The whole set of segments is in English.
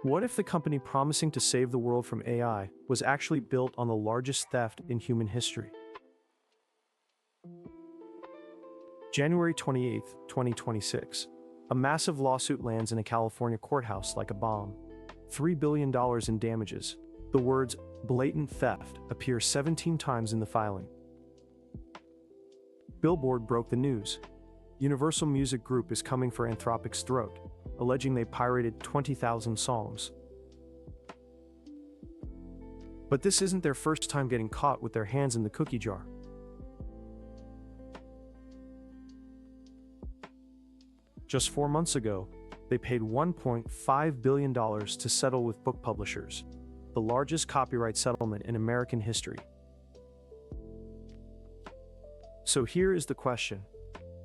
What if the company promising to save the world from AI was actually built on the largest theft in human history? January 28, 2026. A massive lawsuit lands in a California courthouse like a bomb. $3 billion in damages. The words blatant theft appear 17 times in the filing. Billboard broke the news. Universal Music Group is coming for Anthropic's throat, alleging they pirated 20,000 songs. But this isn't their first time getting caught with their hands in the cookie jar. Just 4 months ago, they paid $1.5 billion to settle with book publishers, the largest copyright settlement in American history. So here is the question.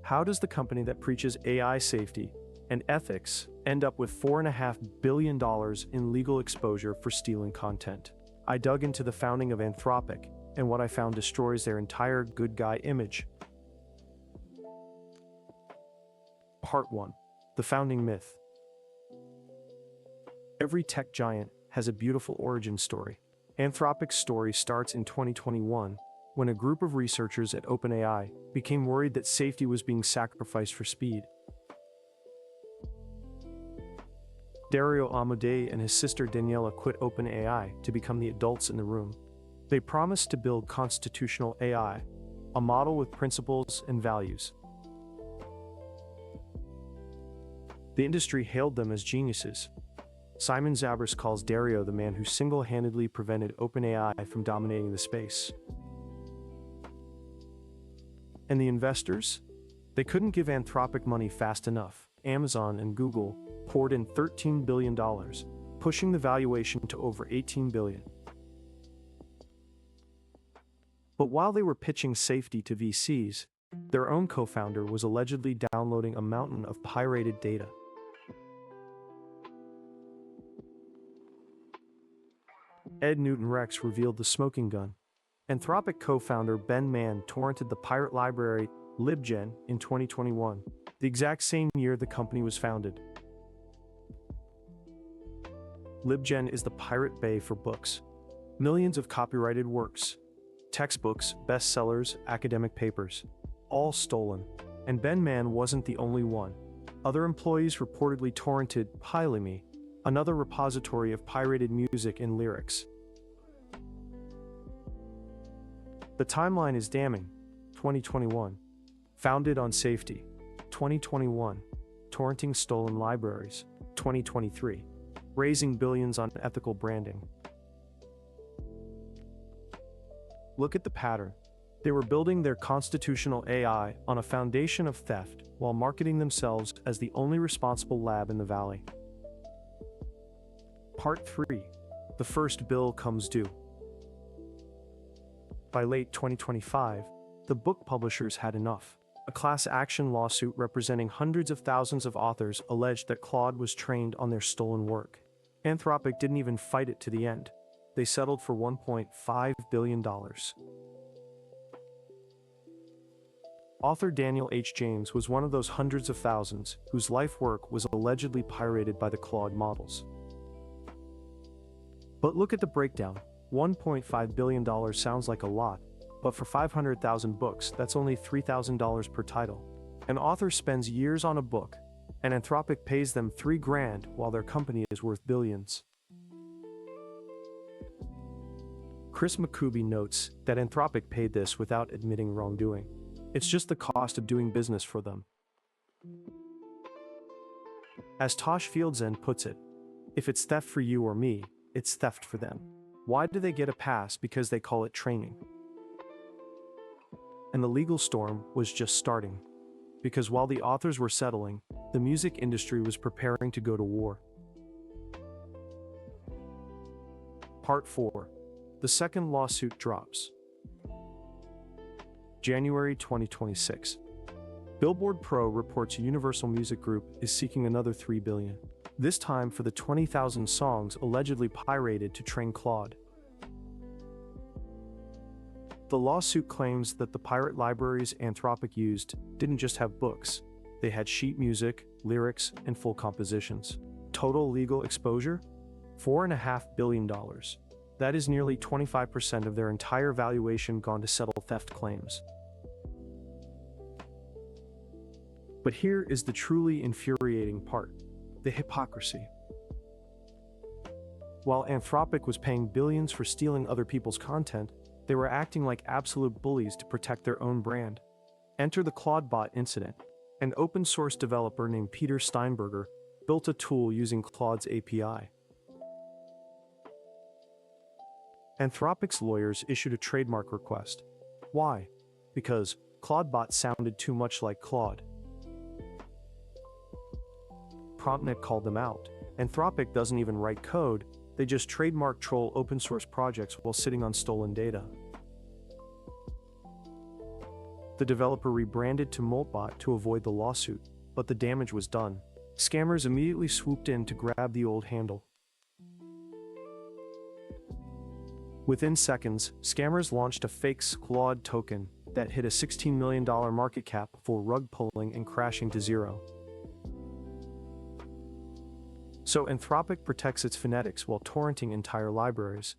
How does the company that preaches AI safety and ethics end up with $4.5 billion in legal exposure for stealing content? I dug into the founding of Anthropic, and what I found destroys their entire good guy image. Part 1. The founding myth. Every tech giant has a beautiful origin story. Anthropic's story starts in 2021, when a group of researchers at OpenAI became worried that safety was being sacrificed for speed. Dario Amodei and his sister Daniela quit OpenAI to become the adults in the room. They promised to build constitutional AI, a model with principles and values. The industry hailed them as geniuses. Simon Zabras calls Dario the man who single-handedly prevented OpenAI from dominating the space. And the investors? They couldn't give Anthropic money fast enough. Amazon and Google poured in $13 billion, pushing the valuation to over $18 billion. But while they were pitching safety to VCs, their own co-founder was allegedly downloading a mountain of pirated data. Ed Newton-Rex revealed the smoking gun. Anthropic co-founder Ben Mann torrented the pirate library LibGen in 2021, the exact same year the company was founded. LibGen is the pirate bay for books. Millions of copyrighted works, textbooks, bestsellers, academic papers, all stolen. And Ben Mann wasn't the only one. Other employees reportedly torrented Piracy, another repository of pirated music and lyrics. The timeline is damning. 2021. Founded on safety. 2021. Torrenting stolen libraries. 2023. Raising billions on ethical branding. Look at the pattern. They were building their constitutional AI on a foundation of theft while marketing themselves as the only responsible lab in the valley. Part 3. The first bill comes due. By late 2025, the book publishers had enough. A class action lawsuit representing hundreds of thousands of authors alleged that Claude was trained on their stolen work. Anthropic didn't even fight it to the end. They settled for $1.5 billion. Author Daniel H. James was one of those hundreds of thousands whose life work was allegedly pirated by the Claude models. But look at the breakdown. $1.5 billion sounds like a lot, but for 500,000 books, that's only $3,000 per title. An author spends years on a book, and Anthropic pays them $3,000 while their company is worth billions. Chris McCuby notes that Anthropic paid this without admitting wrongdoing. It's just the cost of doing business for them. As Tosh Fieldsen puts it, if it's theft for you or me, it's theft for them. Why do they get a pass? Because they call it training. And the legal storm was just starting. Because while the authors were settling, the music industry was preparing to go to war. Part 4. The second lawsuit drops. January 2026. Billboard Pro reports Universal Music Group is seeking another $3 billion. This time for the 20,000 songs allegedly pirated to train Claude. The lawsuit claims that the pirate libraries Anthropic used didn't just have books, they had sheet music, lyrics, and full compositions. Total legal exposure? $4.5 billion. That is nearly 25% of their entire valuation gone to settle theft claims. But here is the truly infuriating part: the hypocrisy. While Anthropic was paying billions for stealing other people's content, they were acting like absolute bullies to protect their own brand. Enter the Clawdbot incident. An open-source developer named Peter Steinberger built a tool using Claude's API. Anthropic's lawyers issued a trademark request. Why? Because Clawdbot sounded too much like Claude. PromptNet called them out. Anthropic doesn't even write code, they just trademark troll open-source projects while sitting on stolen data. The developer rebranded to Moltbot to avoid the lawsuit, but the damage was done. Scammers immediately swooped in to grab the old handle. Within seconds, scammers launched a fake Claude token that hit a $16 million market cap before rug pulling and crashing to zero. So Anthropic protects its phonetics while torrenting entire libraries.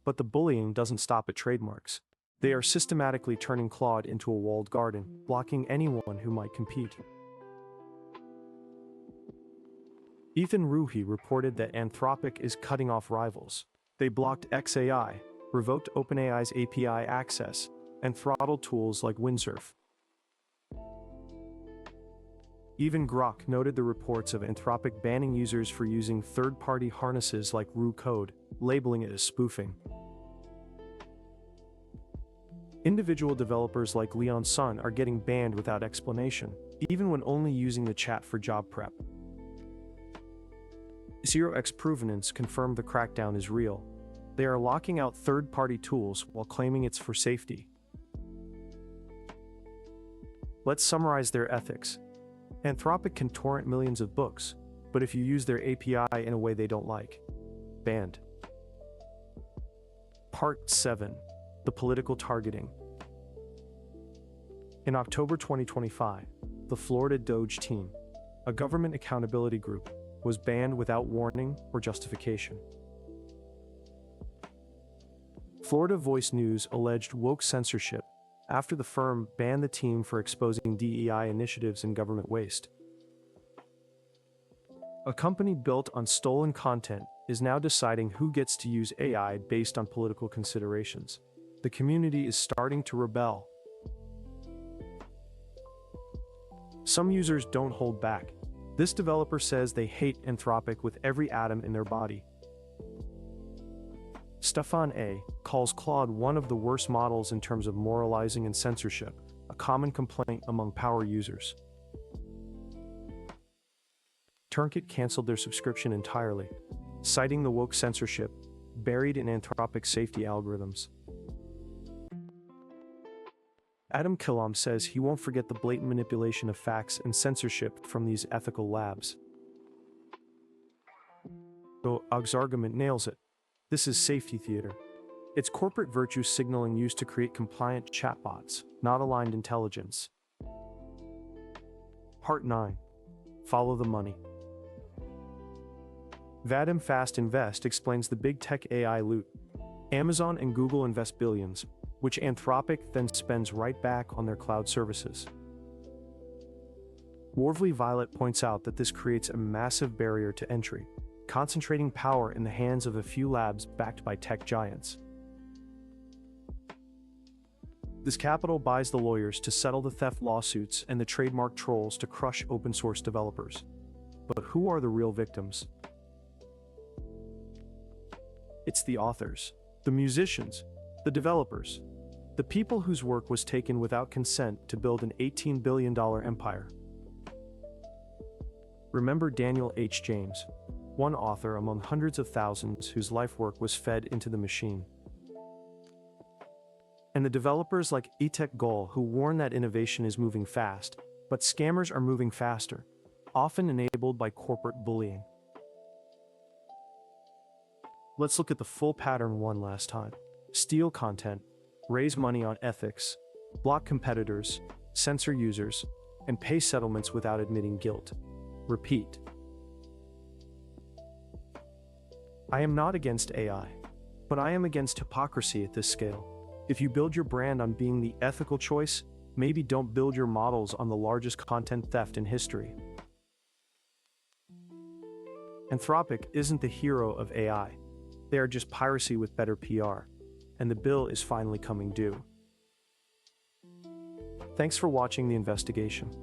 But the bullying doesn't stop at trademarks. They are systematically turning Claude into a walled garden, blocking anyone who might compete. Ethan Ruhi reported that Anthropic is cutting off rivals. They blocked XAI, revoked OpenAI's API access, and throttled tools like Windsurf. Even Grok noted the reports of Anthropic banning users for using third-party harnesses like Ru code, labeling it as spoofing. Individual developers like Leon Sun are getting banned without explanation, even when only using the chat for job prep. 0x Provenance confirmed the crackdown is real. They are locking out third-party tools while claiming it's for safety. Let's summarize their ethics. Anthropic can torrent millions of books, but if you use their API in a way they don't like, banned. Part 7. The political targeting. In October 2025, the Florida DOGE team, a government accountability group, was banned without warning or justification. Florida Voice News alleged woke censorship after the firm banned the team for exposing DEI initiatives in government waste. A company built on stolen content is now deciding who gets to use AI based on political considerations. The community is starting to rebel. Some users don't hold back. This developer says they hate Anthropic with every atom in their body. Stefan A. calls Claude one of the worst models in terms of moralizing and censorship, a common complaint among power users. Torrented canceled their subscription entirely, citing the woke censorship buried in Anthropic's safety algorithms. Adam Killam says he won't forget the blatant manipulation of facts and censorship from these ethical labs. DOGE's argument nails it. This is safety theater. It's corporate virtue signaling used to create compliant chatbots, not aligned intelligence. Part 9. Follow the money. Vadim Fast Invest explains the big tech AI loot. Amazon and Google invest billions, which Anthropic then spends right back on their cloud services. Worvely Violet points out that this creates a massive barrier to entry, concentrating power in the hands of a few labs backed by tech giants. This capital buys the lawyers to settle the theft lawsuits and the trademark trolls to crush open-source developers. But who are the real victims? It's the authors, the musicians, the developers, the people whose work was taken without consent to build an $18 billion empire. Remember Daniel H. James, one author among hundreds of thousands whose life work was fed into the machine. And the developers like Itek Gol who warn that innovation is moving fast, but scammers are moving faster, often enabled by corporate bullying. Let's look at the full pattern one last time. Steal content, raise money on ethics, block competitors, censor users, and pay settlements without admitting guilt. Repeat. I am not against AI, but I am against hypocrisy at this scale. If you build your brand on being the ethical choice, maybe don't build your models on the largest content theft in history. Anthropic isn't the hero of AI. They are just piracy with better PR, and the bill is finally coming due. Thanks for watching the investigation.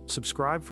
Subscribe